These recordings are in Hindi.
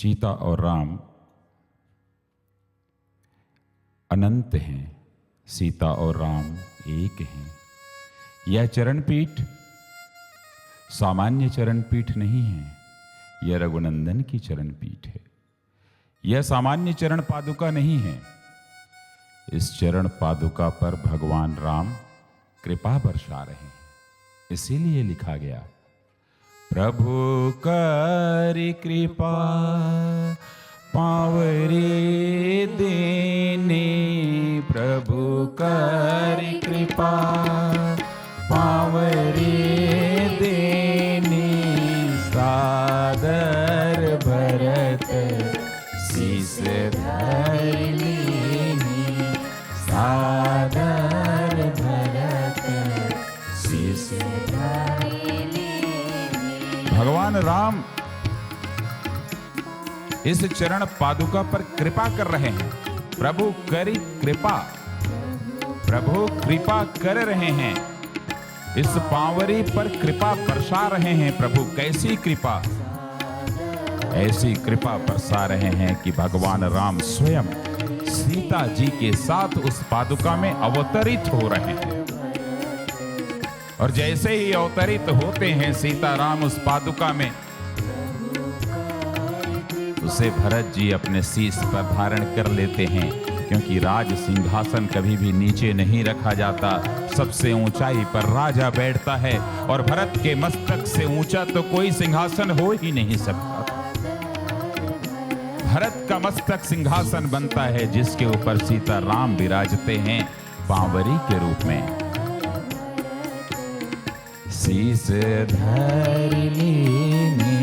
सीता और राम अनंत हैं, सीता और राम एक हैं। यह चरणपीठ सामान्य चरणपीठ नहीं है, यह रघुनंदन की चरणपीठ है। यह सामान्य चरण पादुका नहीं है। इस चरण पादुका पर भगवान राम कृपा बरसा रहे हैं। इसीलिए लिखा गया, प्रभु करि कृपा पावरे देने, प्रभु करि कृपा पावरे देने, सादर भरत शीस धरि लेने, सादर भरत शीस धरि लेने। भगवान राम इस चरण पादुका पर कृपा कर रहे हैं। प्रभु करी कृपा, प्रभु कृपा कर रहे हैं, इस पांवरी पर कृपा बरसा रहे हैं। प्रभु कैसी कृपा? ऐसी कृपा बरसा रहे हैं कि भगवान राम स्वयं सीता जी के साथ उस पादुका में अवतरित हो रहे हैं। और जैसे ही अवतरित होते हैं सीता राम उस पादुका में, उसे भरत जी अपने शीश पर धारण कर लेते हैं, क्योंकि राज सिंहासन कभी भी नीचे नहीं रखा जाता। सबसे ऊंचाई पर राजा बैठता है, और भरत के मस्तक से ऊंचा तो कोई सिंहासन हो ही नहीं सकता। भरत का मस्तक सिंहासन बनता है, जिसके ऊपर सीता राम विराजते हैं पांवरी के रूप में। शीस धरि लेने,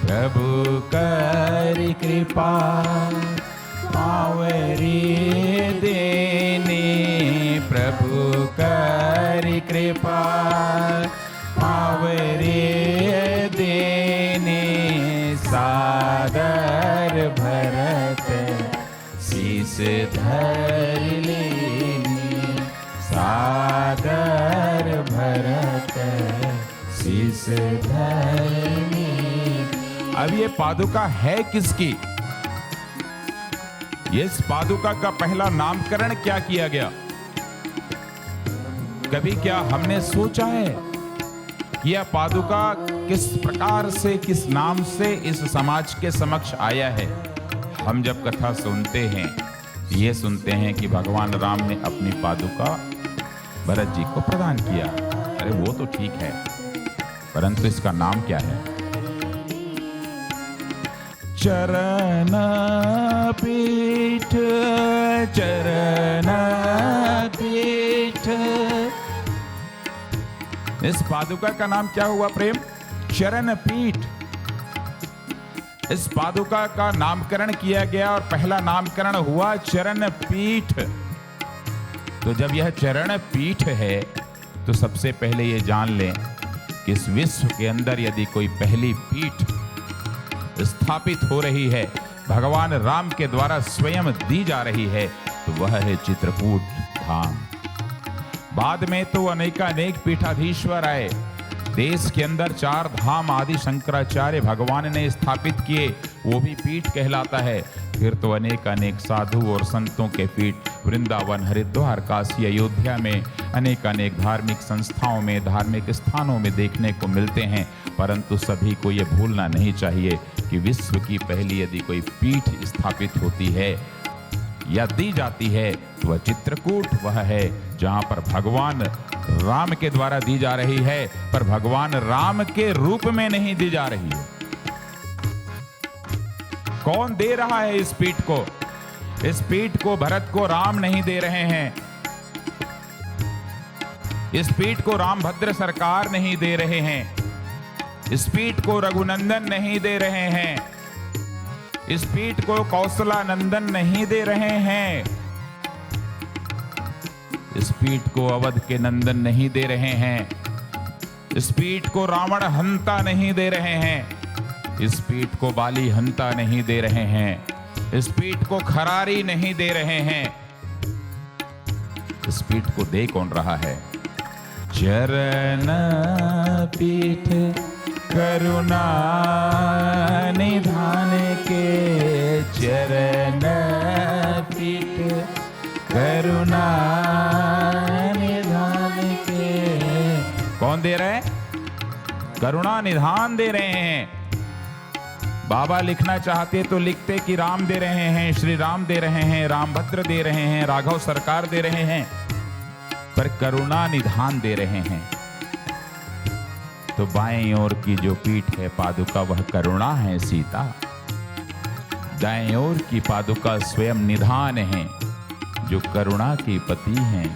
प्रभु करि कृपा पावरी देने, प्रभु करि कृपा पावरी देने, सादर भरत शीस धरि लेने, सादर भरत शीस धरि लेने। अब ये पादुका है किसकी? इस पादुका का पहला नामकरण क्या किया गया? कभी क्या हमने सोचा है कि यह पादुका किस प्रकार से, किस नाम से इस समाज के समक्ष आया है? हम जब कथा सुनते हैं, ये सुनते हैं कि भगवान राम ने अपनी पादुका भरत जी को प्रदान किया। अरे वो तो ठीक है, परंतु इसका नाम क्या है? चरण पीठ, चरण पीठ। इस पादुका का नाम क्या हुआ प्रेम? चरण पीठ। इस पादुका का नामकरण किया गया और पहला नामकरण हुआ चरण पीठ। तो जब यह चरण पीठ है, तो सबसे पहले ये जान लें कि इस विश्व के अंदर यदि कोई पहली पीठ स्थापित हो रही है, भगवान राम के द्वारा स्वयं दी जा रही है, तो वह है चित्रकूट धाम। बाद में तो अनेकानेक पीठाधीश्वर आए। देश के अंदर 4 धाम आदि शंकराचार्य भगवान ने स्थापित किए, वो भी पीठ कहलाता है। फिर तो अनेक साधु और संतों के पीठ वृंदावन, हरिद्वार, काशी, अयोध्या में अनेक धार्मिक संस्थाओं में, धार्मिक स्थानों में देखने को मिलते हैं। परंतु सभी को ये भूलना नहीं चाहिए कि विश्व की पहली यदि कोई पीठ स्थापित होती है या दी जाती है, तो वह चित्रकूट वह है जहां पर भगवान राम के द्वारा दी जा रही है, पर भगवान राम के रूप में नहीं दी जा रही है। कौन दे रहा है इस पीठ को? इस पीठ को भरत को राम नहीं दे रहे हैं। इस पीठ को रामभद्र सरकार नहीं दे रहे हैं। इस पीठ को रघुनंदन नहीं दे रहे हैं। इस पीठ को कौशलानंदन नहीं दे रहे हैं। इस पीठ को अवध के नंदन नहीं दे रहे हैं। इस पीठ को रावण हंता नहीं दे रहे हैं। इस पीठ को बाली हंता नहीं दे रहे हैं। इस पीठ को खरारी नहीं दे रहे हैं। इस पीठ को दे कौन रहा है? चरण पीठ करुणा निधान के कौन दे रहे हैं? करुणा निधान दे रहे हैं। बाबा लिखना चाहते तो लिखते कि राम दे रहे हैं, श्री राम दे रहे हैं, रामभद्र दे रहे हैं, राघव सरकार दे रहे हैं, पर करुणा निधान दे रहे हैं। तो बाएं ओर की जो पीठ है पादुका वह करुणा है सीता, दाएं ओर की पादुका स्वयं निधान है जो करुणा के पति हैं,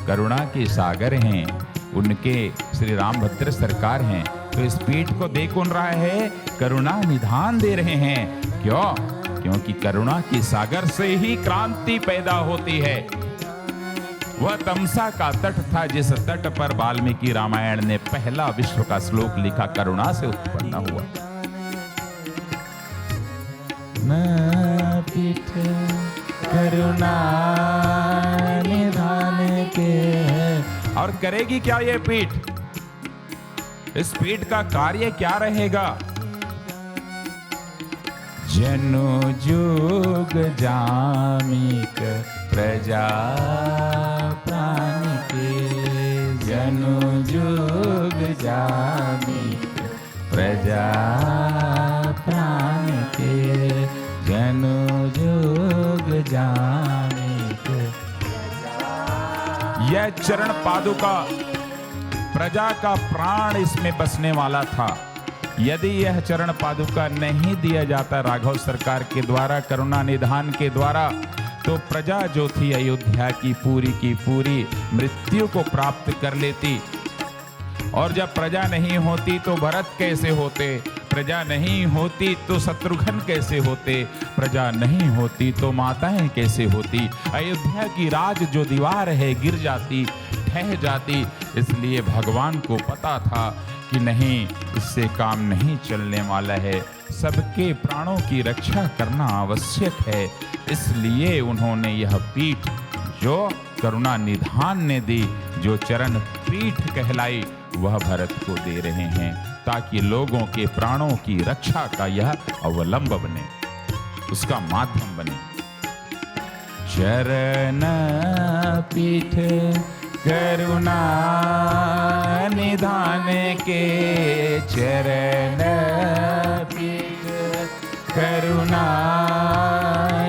करुणा के सागर हैं, उनके श्री रामभद्र सरकार हैं। तो इस पीठ को दे कौन रहा है? करुणा निधान दे रहे हैं। क्यों? क्योंकि करुणा के सागर से ही क्रांति पैदा होती है। वह तमसा का तट था जिस तट पर वाल्मीकि रामायण ने पहला विश्व का श्लोक लिखा, करुणा से उत्पन्न हुआ। पीठ करुणा निधान के। और करेगी क्या ये पीठ? इस पीठ का कार्य क्या रहेगा? जनु जुग जामिक प्रजा प्राण के, जनु जुग जामिक प्रजा प्राण के, जनु जुग जामिक। यह चरण पादुका प्रजा का प्राण इसमें बसने वाला था। यदि यह चरण पादुका नहीं दिया जाता राघव सरकार के द्वारा, करुणा निधान के द्वारा, तो प्रजा जो थी अयोध्या की पूरी मृत्यु को प्राप्त कर लेती। और जब प्रजा नहीं होती तो भरत कैसे होते, प्रजा नहीं होती तो शत्रुघ्न कैसे होते, प्रजा नहीं होती तो माताएं कैसे होती। अयोध्या की राज जो दीवार है गिर जाती, ढह जाती। इसलिए भगवान को पता था कि नहीं, इससे काम नहीं चलने वाला है, सबके प्राणों की रक्षा करना आवश्यक है। इसलिए उन्होंने यह पीठ जो करुणा निधान ने दी, जो चरण पीठ कहलाई, वह भरत को दे रहे हैं ताकि लोगों के प्राणों की रक्षा का यह अवलंब बने, उसका माध्यम बने। चरण पीठ करुणा निधान के, चरण पीठ करुणा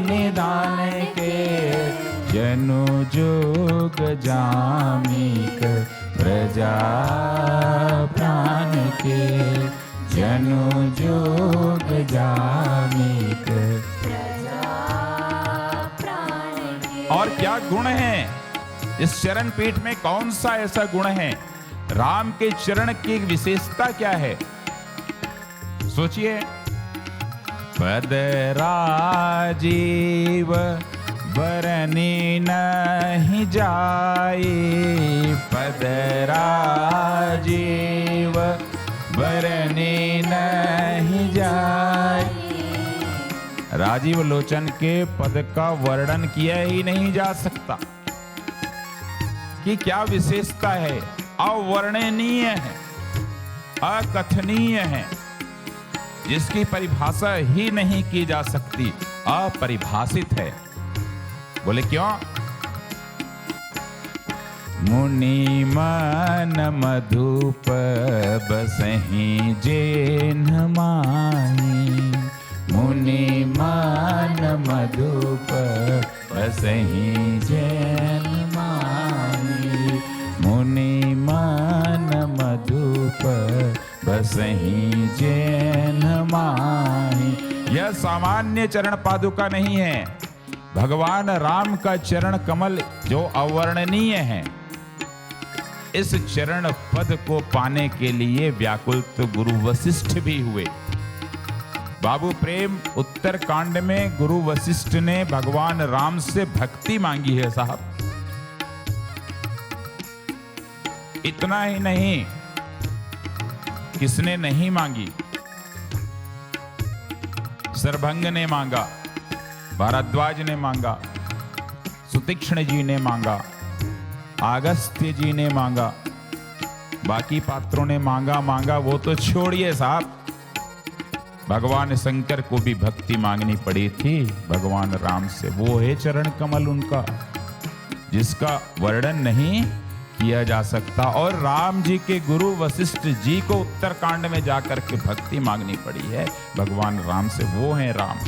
निधान के, जनु जुग जामिक प्रजा प्राण के, जनु जुग जामिक प्रजा प्राण के। और क्या गुण है इस चरण पीठ में? कौन सा ऐसा गुण है? राम के चरण की विशेषता क्या है? सोचिए। पद राजीव बरनी नहीं जाए, पद राजीव बरनी नहीं जाए। राजीव लोचन के पद का वर्णन किया ही नहीं जा सकता कि क्या विशेषता है। अवर्णनीय है, अकथनीय है, जिसकी परिभाषा ही नहीं की जा सकती, अपरिभाषित है। बोले क्यों? मुनि मन मधुप बसहि जेन माही, मुनि मन मधुप बसहि जेन माही, मुनि मन मधुप बसहि जेन माही। यह सामान्य चरण पादुका नहीं है, भगवान राम का चरण कमल जो अवर्णनीय है। इस चरण पद को पाने के लिए व्याकुल तो गुरु वशिष्ठ भी हुए। बाबू प्रेम उत्तर कांड में गुरु वशिष्ठ ने भगवान राम से भक्ति मांगी है साहब। इतना ही नहीं, किसने नहीं मांगी? सरभंग ने मांगा, भारद्वाज ने मांगा, सुतीक्ष्ण जी ने मांगा, अगस्त्य जी ने मांगा, बाकी पात्रों ने मांगा वो तो छोड़िए साहब। भगवान शंकर को भी भक्ति मांगनी पड़ी थी भगवान राम से। वो है चरण कमल उनका, जिसका वर्णन नहीं किया जा सकता। और राम जी के गुरु वशिष्ठ जी को उत्तरकांड में जाकर के भक्ति मांगनी पड़ी है भगवान राम से, वो हैं राम।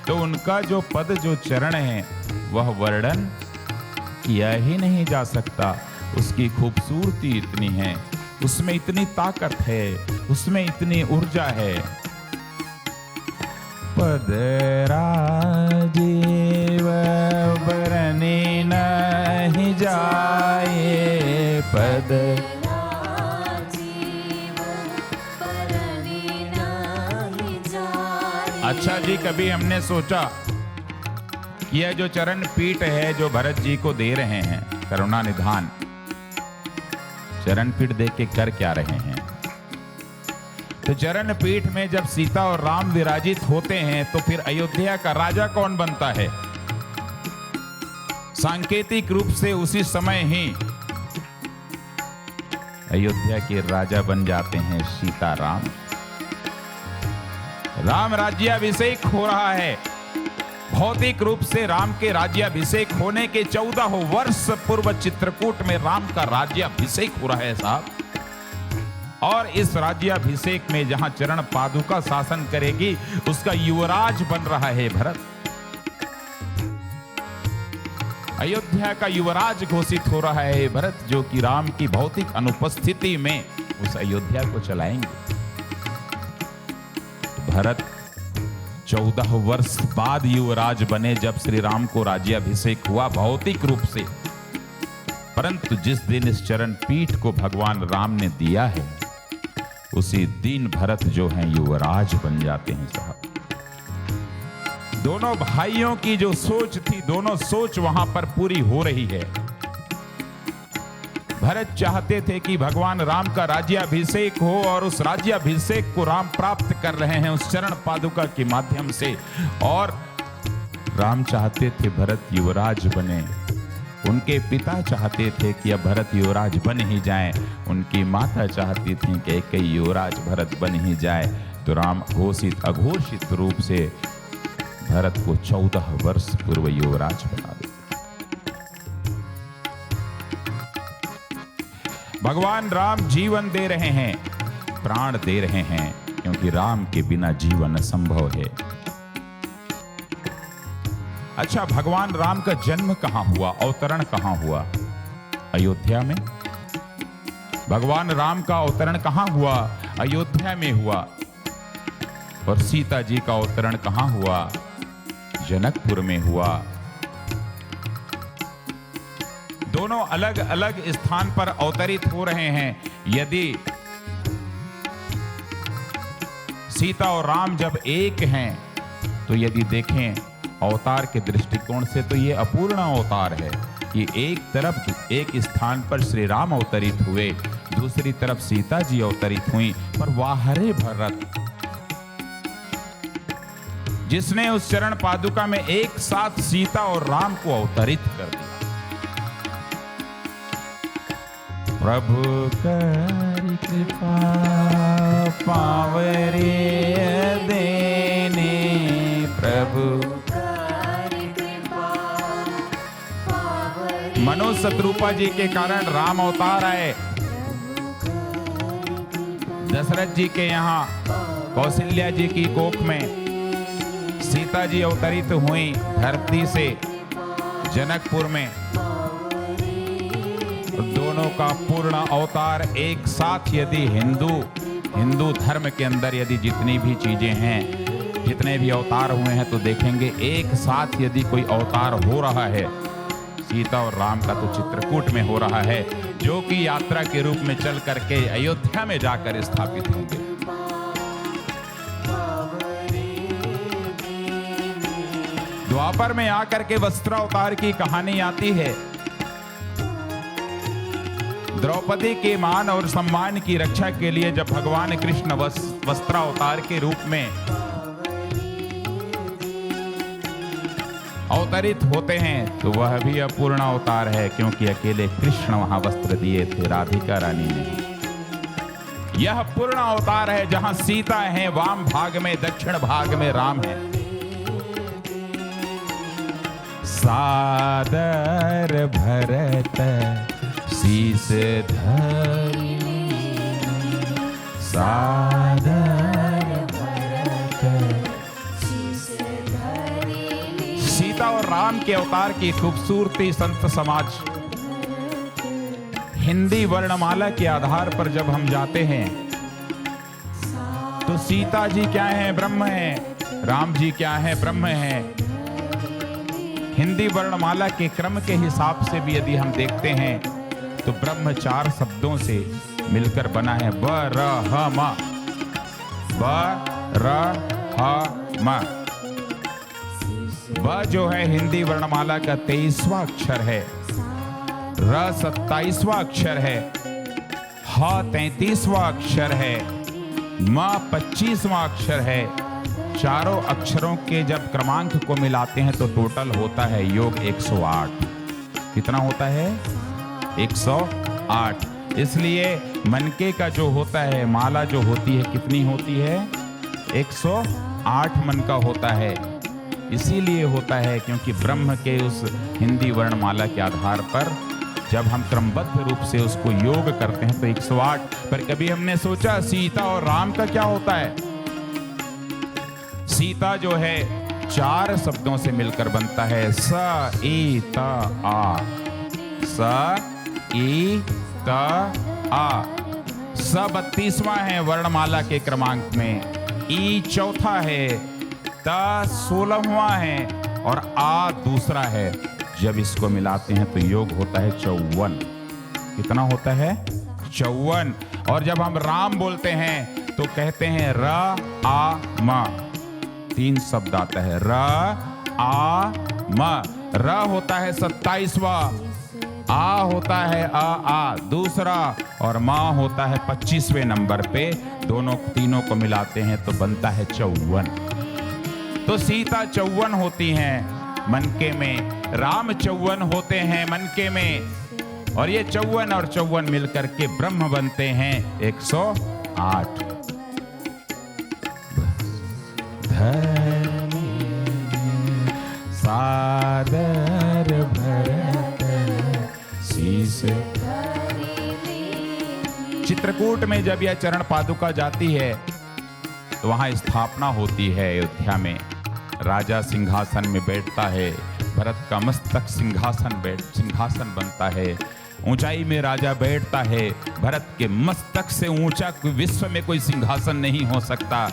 तो उनका जो पद, जो चरण है, वह वर्णन किया ही नहीं जा सकता। उसकी खूबसूरती इतनी है, उसमें इतनी ताकत है, उसमें इतनी ऊर्जा है। पद राजीव बरने नहीं जाए, पद राजीव बरने नहीं जाए। अच्छा जी, कभी हमने सोचा कि यह जो चरण पीठ है जो भरत जी को दे रहे हैं, करुणा निधान, चरण पीठ दे के कर क्या रहे हैं? तो चरण पीठ में जब सीता और राम विराजित होते हैं तो फिर अयोध्या का राजा कौन बनता है? सांकेतिक रूप से उसी समय ही अयोध्या के राजा बन जाते हैं सीताराम। राम राज्याभिषेक हो रहा है। भौतिक रूप से राम के राज्याभिषेक होने के 14 वर्ष पूर्व चित्रकूट में राम का राज्याभिषेक हो रहा है साहब। और इस राज्याभिषेक में जहां चरण पादुका शासन करेगी, उसका युवराज बन रहा है भरत। अयोध्या का युवराज घोषित हो रहा है भरत, जो कि राम की भौतिक अनुपस्थिति में उस अयोध्या को चलाएंगे। तो भरत 14 वर्ष बाद युवराज बने, जब श्री राम को राज्याभिषेक हुआ भौतिक रूप से। परंतु जिस दिन इस चरण पीठ को भगवान राम ने दिया है, उसी दिन भरत जो हैं युवराज बन जाते हैं साहब। दोनों भाइयों की जो सोच थी, दोनों सोच वहां पर पूरी हो रही है। भरत चाहते थे कि भगवान राम का राज्याभिषेक हो, और उस राज्याभिषेक को राम प्राप्त कर रहे हैं उस चरण पादुका के माध्यम से। और राम चाहते थे भरत युवराज बने। उनके पिता चाहते थे कि अब भरत युवराज बन ही जाए। उनकी माता चाहती थी कि कई युवराज भरत बन ही जाए। तो राम घोषित अघोषित रूप से भरत को 14 वर्ष पूर्व युवराज बना देते। भगवान राम जीवन दे रहे हैं, प्राण दे रहे हैं, क्योंकि राम के बिना जीवन असंभव है। अच्छा, भगवान राम का जन्म कहां हुआ, अवतरण कहां हुआ? अयोध्या में। भगवान राम का अवतरण कहां हुआ? अयोध्या में हुआ। और सीता जी का अवतरण कहां हुआ? जनकपुर में हुआ। दोनों अलग अलग स्थान पर अवतरित हो रहे हैं। यदि सीता और राम जब एक हैं, तो यदि देखें अवतार के दृष्टिकोण से, तो ये अपूर्ण अवतार है कि एक तरफ एक स्थान पर श्री राम अवतरित हुए, दूसरी तरफ सीता जी अवतरित हुई। पर वाहरे भरत, जिसने उस चरण पादुका में एक साथ सीता और राम को अवतरित कर दिया। प्रभु करि कृपा पावरे देने, प्रभु मनोज शत्रुपा जी के कारण राम अवतार आए। दशरथ जी के यहाँ कौशल्या जी की कोख में सीता जी अवतरित हुई धरती से जनकपुर में। दोनों का पूर्ण अवतार एक साथ, यदि हिंदू धर्म के अंदर यदि जितनी भी चीजें हैं, जितने भी अवतार हुए हैं, तो देखेंगे एक साथ यदि कोई अवतार हो रहा है, सीता और राम का तो चित्रकूट में हो रहा है, जो कि यात्रा के रूप में चल करके अयोध्या में जाकर स्थापित होंगे। द्वापर में आकर के वस्त्रावतार की कहानी आती है। द्रौपदी के मान और सम्मान की रक्षा के लिए जब भगवान कृष्ण वस्त्रावतार के रूप में अवतरित होते हैं, तो वह भी अपूर्ण अवतार है, क्योंकि अकेले कृष्ण वहां वस्त्र दिए थे, राधिका रानी ने। यह पूर्ण अवतार है, जहां सीता है वाम भाग में, दक्षिण भाग में राम है। सादर भरत शीस धरि सादर भरत। सीता और राम के अवतार की खूबसूरती संत समाज हिंदी वर्णमाला के आधार पर जब हम जाते हैं तो सीता जी क्या है? ब्रह्म है। राम जी क्या है? ब्रह्म है। हिंदी वर्णमाला के क्रम के हिसाब से भी यदि हम देखते हैं तो ब्रह्म 4 शब्दों से मिलकर बना है। ब र ह म। ब र ह म। ब जो है हिंदी वर्णमाला का 23वां अक्षर है, र 27वां अक्षर है, ह 33वां अक्षर है, म 25वां अक्षर है। चारों अक्षरों के जब क्रमांक को मिलाते हैं तो टोटल होता है योग 108। कितना होता है? 108। इसलिए मनके का जो होता है, माला जो होती है, कितनी होती है? 108 मन का होता है। इसीलिए होता है क्योंकि ब्रह्म के उस हिंदी वर्णमाला के आधार पर जब हम क्रमबद्ध रूप से उसको योग करते हैं तो 108। पर कभी हमने सोचा सीता और राम का क्या होता है? सीता जो है 4 शब्दों से मिलकर बनता है। स ई त आ। स ई त आ। स 32वां है वर्णमाला के क्रमांक में, ई चौथा है, त 16वां है और आ दूसरा है। जब इसको मिलाते हैं तो योग होता है 54। कितना होता है? 54। और जब हम राम बोलते हैं तो कहते हैं र आ म। 3 शब्द आता है, र आ म। र होता है 27वां, आ होता है आ दूसरा और माँ होता है 25वें नंबर पे। तीनों को मिलाते हैं तो बनता है 54। तो सीता 54 होती हैं मनके में, राम 54 होते हैं मनके में, और ये 54 और 54 मिलकर के ब्रह्म बनते हैं 108। सादर भरत शीस। चित्रकूट में जब यह चरण पादुका जाती है तो वहां स्थापना होती है। अयोध्या में राजा सिंहासन में बैठता है, भरत का मस्तक सिंहासन बनता है। ऊंचाई में राजा बैठता है, भरत के मस्तक से ऊंचा विश्व में कोई सिंहासन नहीं हो सकता।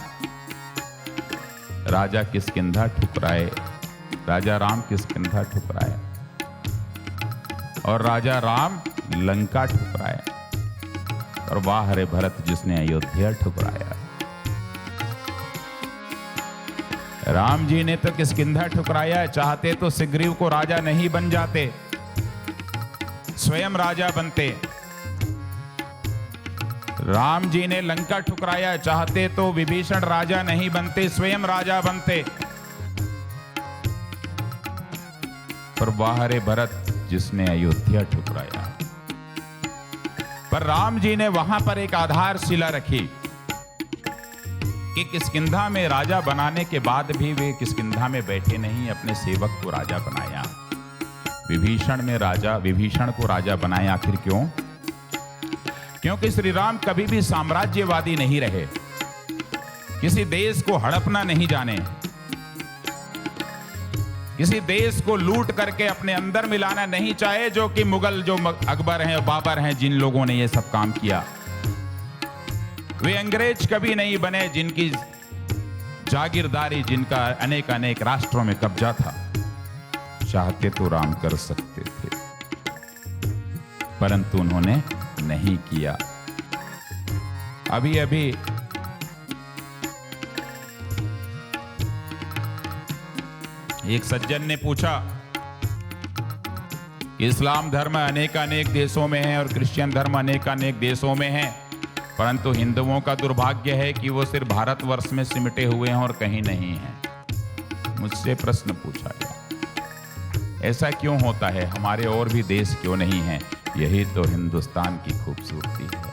राजा किष्किंधा ठुकराए, राजा राम किष्किंधा ठुकराए और राजा राम लंका ठुकराए, और वाह रे भरत जिसने अयोध्या ठुकराया। राम जी ने तो किष्किंधा ठुकराया, चाहते तो सुग्रीव को राजा नहीं बन जाते, स्वयं राजा बनते। राम जी ने लंका ठुकराया, चाहते तो विभीषण राजा नहीं बनते, स्वयं राजा बनते। पर वाह रे भरत जिसने अयोध्या ठुकराया। पर राम जी ने वहां पर एक आधारशिला रखी कि किष्किंधा में राजा बनाने के बाद भी वे किष्किंधा में बैठे नहीं, अपने सेवक को राजा बनाया। विभीषण को राजा बनाया। आखिर क्यों? क्योंकि श्री राम कभी भी साम्राज्यवादी नहीं रहे, किसी देश को हड़पना नहीं जाने, किसी देश को लूट करके अपने अंदर मिलाना नहीं चाहे, जो कि मुगल जो अकबर हैं और बाबर हैं जिन लोगों ने ये सब काम किया। वे अंग्रेज कभी नहीं बने जिनकी जागीरदारी, जिनका अनेक राष्ट्रों में कब्जा था। चाहते तो राम कर सकते थे, परंतु उन्होंने नहीं किया। अभी एक सज्जन ने पूछा, इस्लाम धर्म अनेक देशों में है और क्रिश्चियन धर्म अनेक देशों में है, परंतु हिंदुओं का दुर्भाग्य है कि वो सिर्फ भारतवर्ष में सिमटे हुए हैं और कहीं नहीं हैं। मुझसे प्रश्न पूछा गया, ऐसा क्यों होता है? हमारे और भी देश क्यों नहीं हैं? यही तो हिंदुस्तान की खूबसूरती है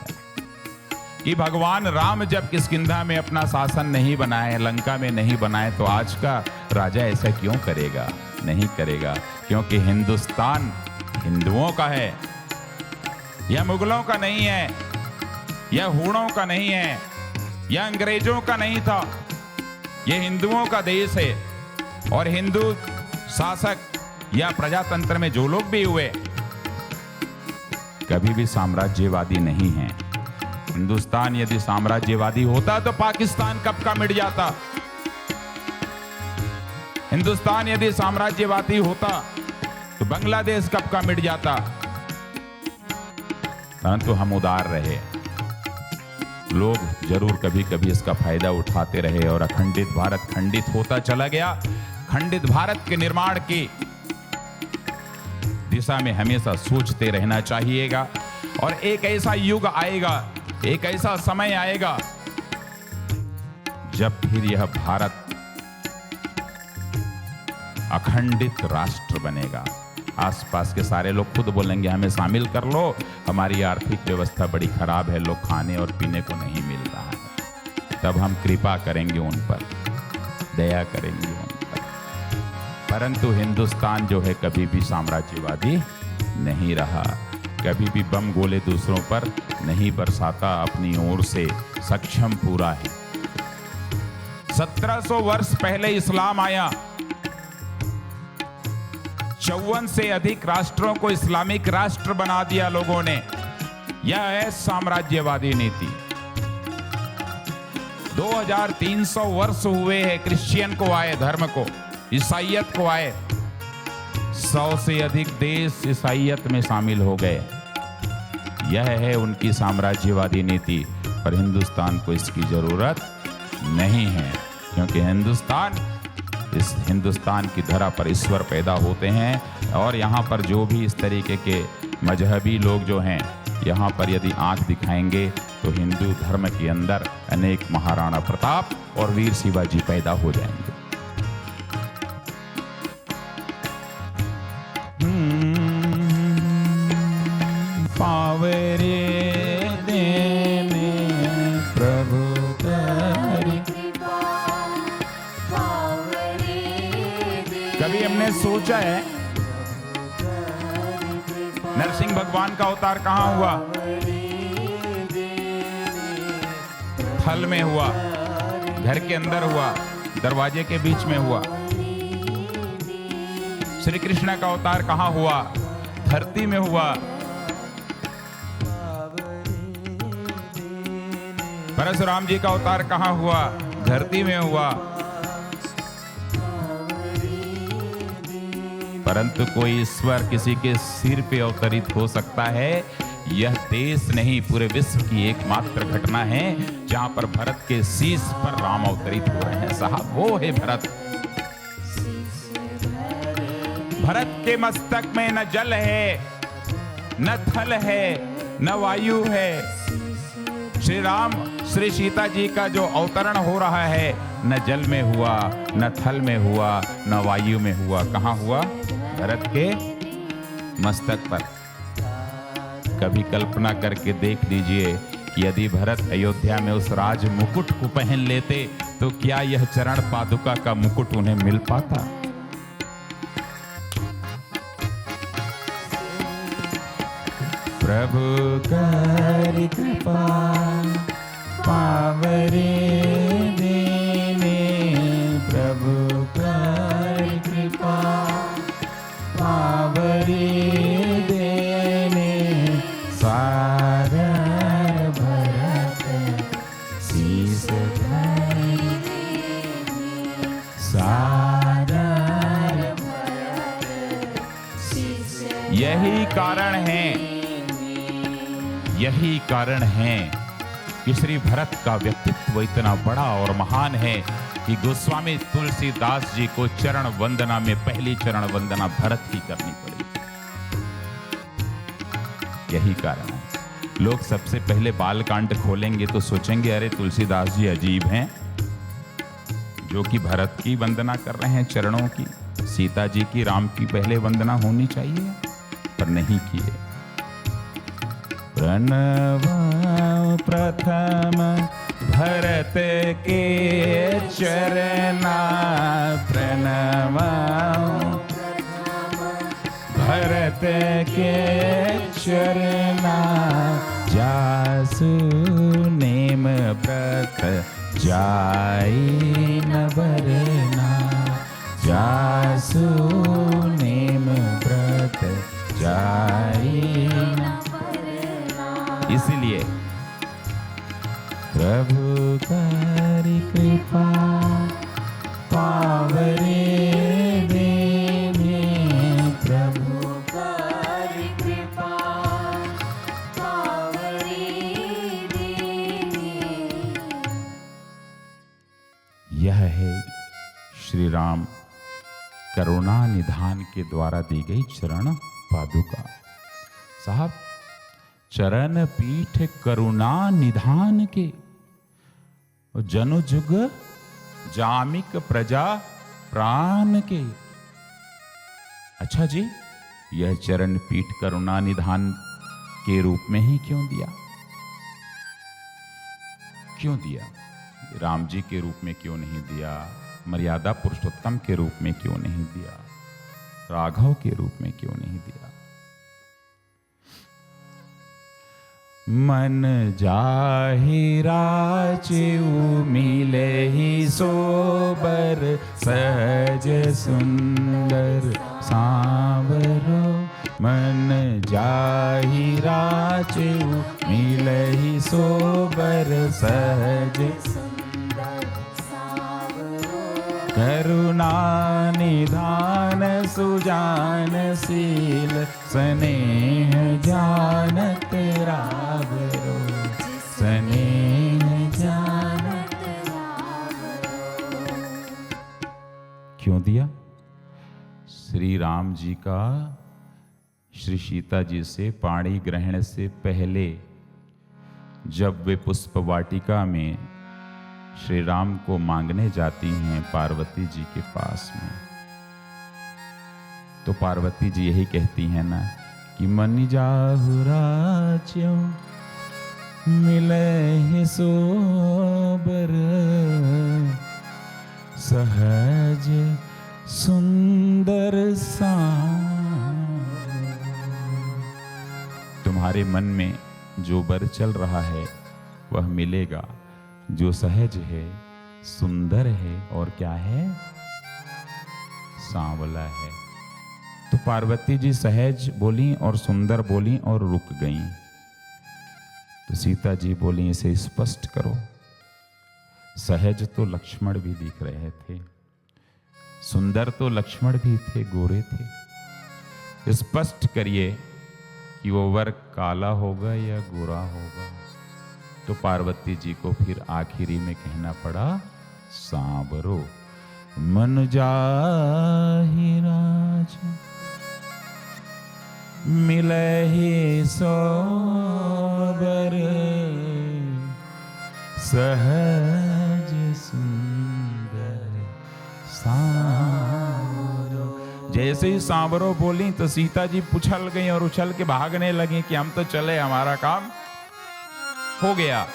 कि भगवान राम जब किष्किंधा में अपना शासन नहीं बनाए, लंका में नहीं बनाए, तो आज का राजा ऐसा क्यों करेगा? नहीं करेगा, क्योंकि हिंदुस्तान हिंदुओं का है। यह मुगलों का नहीं है, यह हूणों का नहीं है, यह अंग्रेजों का नहीं था, यह हिंदुओं का देश है। और हिंदू शासक या प्रजातंत्र में जो लोग भी हुए कभी भी साम्राज्यवादी नहीं है। हिंदुस्तान यदि साम्राज्यवादी होता तो पाकिस्तान कब का मिट जाता। हिंदुस्तान यदि साम्राज्यवादी होता तो बांग्लादेश कब का मिट जाता। परंतु हम उदार रहे, लोग जरूर कभी कभी इसका फायदा उठाते रहे और अखंडित भारत खंडित होता चला गया। खंडित भारत के निर्माण की दिशा में हमेशा सोचते रहना चाहिएगा। और एक ऐसा युग आएगा, एक ऐसा समय आएगा जब फिर यह भारत अखंडित राष्ट्र बनेगा। आसपास के सारे लोग खुद बोलेंगे हमें शामिल कर लो, हमारी आर्थिक व्यवस्था बड़ी खराब है, लोग खाने और पीने को नहीं मिल रहा है। तब हम कृपा करेंगे उन पर, दया करेंगे उन पर। परंतु हिंदुस्तान जो है कभी भी साम्राज्यवादी नहीं रहा, कभी भी बम गोले दूसरों पर नहीं बरसाता, अपनी ओर से सक्षम पूरा है। 1700 वर्ष पहले इस्लाम आया, 54 से अधिक राष्ट्रों को इस्लामिक राष्ट्र बना दिया लोगों ने। यह है साम्राज्यवादी नीति। 2300 वर्ष हुए हैं क्रिश्चियन को आए, धर्म को, ईसाइयत को आए। 100 से अधिक देश ईसाइयत में शामिल हो गए। यह है उनकी साम्राज्यवादी नीति। पर हिंदुस्तान को इसकी जरूरत नहीं है, क्योंकि इस हिंदुस्तान की धरा पर ईश्वर पैदा होते हैं। और यहाँ पर जो भी इस तरीके के मजहबी लोग जो हैं, यहाँ पर यदि आंख दिखाएंगे तो हिंदू धर्म के अंदर अनेक महाराणा प्रताप और वीर शिवाजी पैदा हो जाएंगे। पावरे देने प्रभु तारी। कभी हमने सोचा है नरसिंह भगवान का अवतार कहाँ हुआ? थल में हुआ, घर के अंदर हुआ, दरवाजे के बीच में हुआ। श्री कृष्ण का अवतार कहाँ हुआ? धरती में हुआ। परशुराम जी का अवतार कहाँ हुआ? धरती में हुआ। परंतु कोई ईश्वर किसी के सिर पे अवतरित हो सकता है, यह देश नहीं पूरे विश्व की एकमात्र घटना है जहां पर भरत के शीश पर राम अवतरित हो रहे हैं। साहब वो है भरत। भरत के मस्तक में न जल है, न थल है, न वायु है। श्री राम श्री सीता जी का जो अवतरण हो रहा है, न जल में हुआ, न थल में हुआ, न वायु में हुआ। कहाँ हुआ? भरत के मस्तक पर। कभी कल्पना करके देख लीजिए कि यदि भरत अयोध्या में उस राज मुकुट को पहन लेते तो क्या यह चरण पादुका का मुकुट उन्हें मिल पाता? प्रभु करि कृपा पावरे देने, प्रभु करि कृपा पावरे देने। सादर भरत शीस धरि देने, सादर भरत शीस। यही कारण है कि श्री भरत का व्यक्तित्व इतना बड़ा और महान है कि गोस्वामी तुलसीदास जी को चरण वंदना में पहली चरण वंदना भरत की करनी पड़ी। यही कारण है। लोग सबसे पहले बालकांड खोलेंगे तो सोचेंगे अरे तुलसीदास जी अजीब हैं, जो कि भरत की वंदना कर रहे हैं चरणों की। सीता जी की, राम की पहले वंदना होनी चाहिए, पर नहीं किए। प्रणव प्रथम भरत के चरना, प्रणव भरत के चरना। नेम व्रत जाई न बरना, जासु नेम व्रत जाई न बरना। इसलिए प्रभु करि कृपा पावरे देने, प्रभु करि कृपा पावरे देने। यह है श्री राम करुणा निधान के द्वारा दी गई चरण पादुका। साहब, चरण पीठ करुणा निधान के, जनु जुग जामिक प्रजा प्राण के। अच्छा जी, यह चरण पीठ करुणा निधान के रूप में ही क्यों दिया? क्यों दिया? राम जी के रूप में क्यों नहीं दिया? मर्यादा पुरुषोत्तम के रूप में क्यों नहीं दिया? राघव के रूप में क्यों नहीं दिया? मन जाहि राचेउ मिले ही सोबर, सहज सुंदर सांवरो। मन जाहि राचेउ मिले ही सोबर, सहज सुंदर सांवरो। करुणा निधान सुजान शील, स्नेह जानत रावरो, स्नेह जानत रावरो। क्यों दिया? श्री राम जी का श्री सीता जी से पाणी ग्रहण से पहले जब वे पुष्प वाटिका में श्री राम को मांगने जाती हैं पार्वती जी के पास में, तो पार्वती जी यही कहती हैं ना कि मन जाहु राच्यो मिले सोबर, सहज सुंदर सांवरो। तुम्हारे मन में जो बर चल रहा है वह मिलेगा, जो सहज है, सुंदर है और क्या है? सांवला है। तो पार्वती जी सहज बोली और सुंदर बोली और रुक गईं। तो सीता जी बोली इसे स्पष्ट करो। सहज तो लक्ष्मण भी दिख रहे थे, सुंदर तो लक्ष्मण भी थे, गोरे थे। स्पष्ट करिए कि वो वर काला होगा या गोरा होगा। तो पार्वती जी को फिर आखिरी में कहना पड़ा सांवरो। मन जाहि राज मिले ही सोबर, सहज सुंदर सांवरो। जैसे ही सांवरो बोली तो सीता जी उछल गई और उछल के भागने लगी कि हम तो चले, हमारा काम हो गया।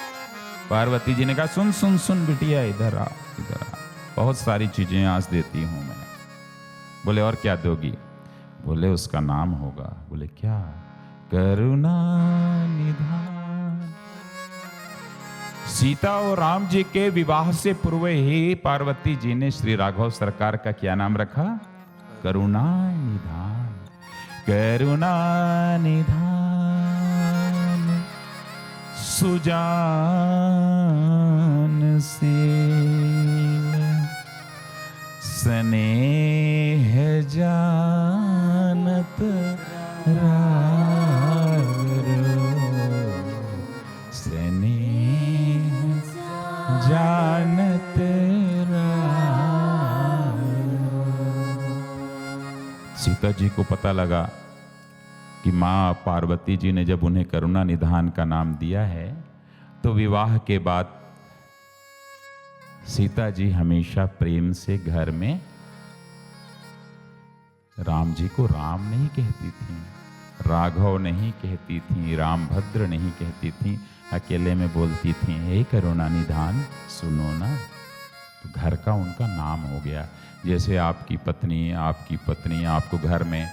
पार्वती जी ने कहा सुन सुन सुन बिटिया, इधर आ, इधर आ, बहुत सारी चीजें आज देती हूं मैं। बोले और क्या दोगी? बोले उसका नाम होगा। बोले क्या? करुणा निधान। सीता और राम जी के विवाह से पूर्व ही पार्वती जी ने श्री राघव सरकार का क्या नाम रखा? करुणा निधान। करुणा निधान सुजान शील, स्नेह जानत रावरो, स्नेह जानत रावरो। सीता जी को पता लगा कि माँ पार्वती जी ने जब उन्हें करुणा निधान का नाम दिया है तो विवाह के बाद सीता जी हमेशा प्रेम से घर में राम जी को राम नहीं कहती थी, राघव नहीं कहती थी, रामभद्र नहीं कहती थी, अकेले में बोलती थी हे करुणा निधान सुनो ना। तो घर का उनका नाम हो गया। जैसे आपकी पत्नी आपको घर में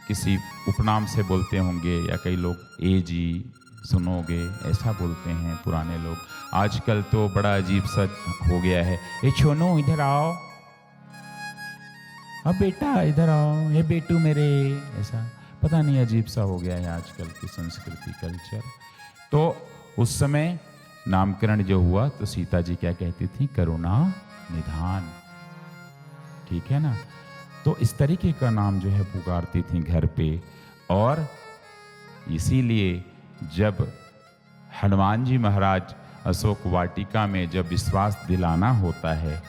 किसी उपनाम से बोलते होंगे, या कई लोग ए जी, सुनोगे, ऐसा बोलते हैं पुराने लोग। आजकल तो बड़ा अजीब सा हो गया है, ये छोनो इधर आओ, अब बेटा इधर आओ, ये बेटू मेरे, ऐसा पता नहीं अजीब सा हो गया है आजकल की संस्कृति कल्चर। तो उस समय नामकरण जो हुआ तो सीता जी क्या कहती थी? करुणा निधान, ठीक है ना। तो इस तरीके का नाम जो है पुकारती थी घर पे। और इसीलिए जब हनुमान जी महाराज अशोक वाटिका में जब विश्वास दिलाना होता है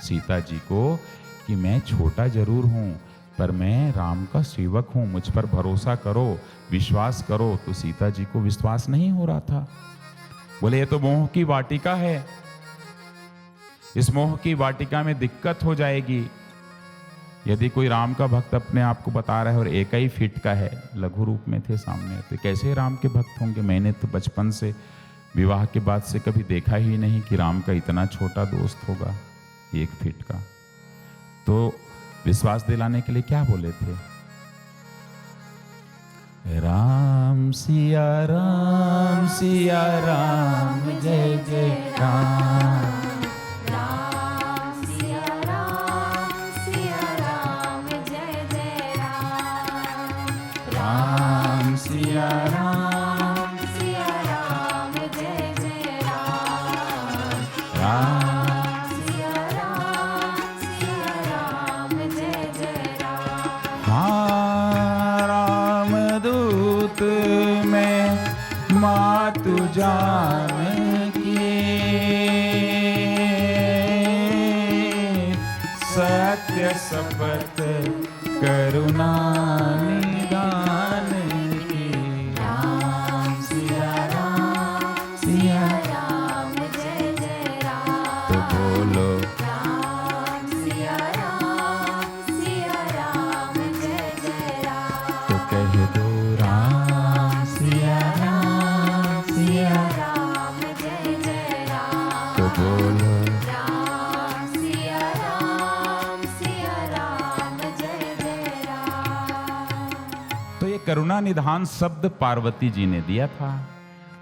सीता जी को कि मैं छोटा जरूर हूं पर मैं राम का सेवक हूं, मुझ पर भरोसा करो, विश्वास करो, तो सीता जी को विश्वास नहीं हो रहा था। बोले ये तो मोह की वाटिका है, इस मोह की वाटिका में दिक्कत हो जाएगी। यदि कोई राम का भक्त अपने आप को बता रहा है और एक ही फीट का है, लघु रूप में थे सामने, तो कैसे राम के भक्त होंगे? मैंने तो बचपन से, विवाह के बाद से कभी देखा ही नहीं कि राम का इतना छोटा दोस्त होगा 1 फीट का। तो विश्वास दिलाने के लिए क्या बोले थे? राम सिया राम सिया राम जय जय राम, राम सिया राम जय जय राम, राम सिया राम सिया राम जय जय राम, राम सिया राम जय जय राम। हाँ रामदूत में मातु जानकी, सत्य शपथ करुणा निदान की, राम सिया राम जय जय राम, तो बोलो राम सिया राम जय जय राम, तो कह दो राम सिया राम राम जय जय राम, तो बोलो राम सिया राम जय जय राम। तो ये करुणा निधान शब्द पार्वती जी ने दिया था।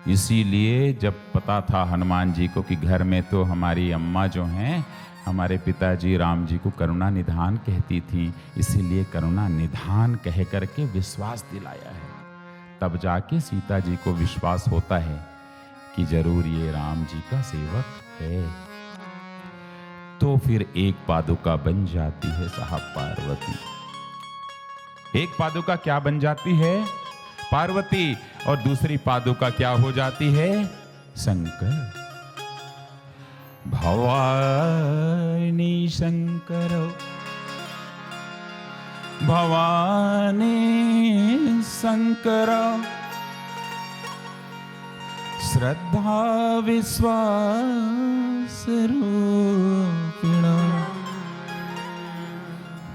इसीलिए जब पता था हनुमान जी को कि घर में तो हमारी अम्मा जो हैं हमारे पिताजी राम जी को करुणा निधान कहती थी, इसीलिए करुणा निधान कह करके विश्वास दिलाया है। तब जाके सीता जी को विश्वास होता है कि जरूर ये राम जी का सेवक है। तो फिर एक पादुका बन जाती है साहब पार्वती। एक पादुका क्या बन जाती है? पार्वती। और दूसरी पादुका क्या हो जाती है? शंकर। भवानी शंकर, भवानी शंकर, श्रद्धा विश्वास रूपिण,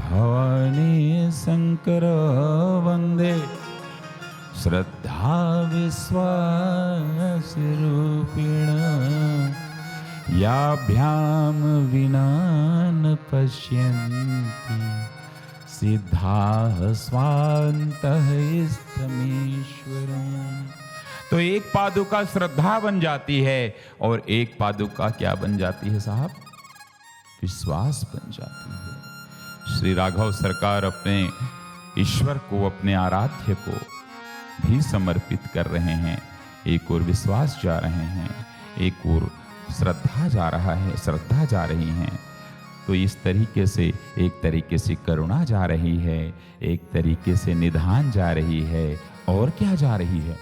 भवानी शंकर वंदे श्रद्धा विश्वास रूपिण, याभ्याम विना न पश्यन्ति सिद्धाः स्वान्तः स्थमेश्वरम्। तो एक पादुका श्रद्धा बन जाती है और एक पादुका क्या बन जाती है साहब? विश्वास बन जाती है। श्री राघव सरकार अपने ईश्वर को, अपने आराध्य को भी समर्पित कर रहे हैं। एक और विश्वास जा रहे हैं, एक और श्रद्धा जा रहा है, श्रद्धा जा रही हैं। तो इस तरीके से एक तरीके से करुणा जा रही है, एक तरीके से निधान जा रही है, और क्या जा रही है?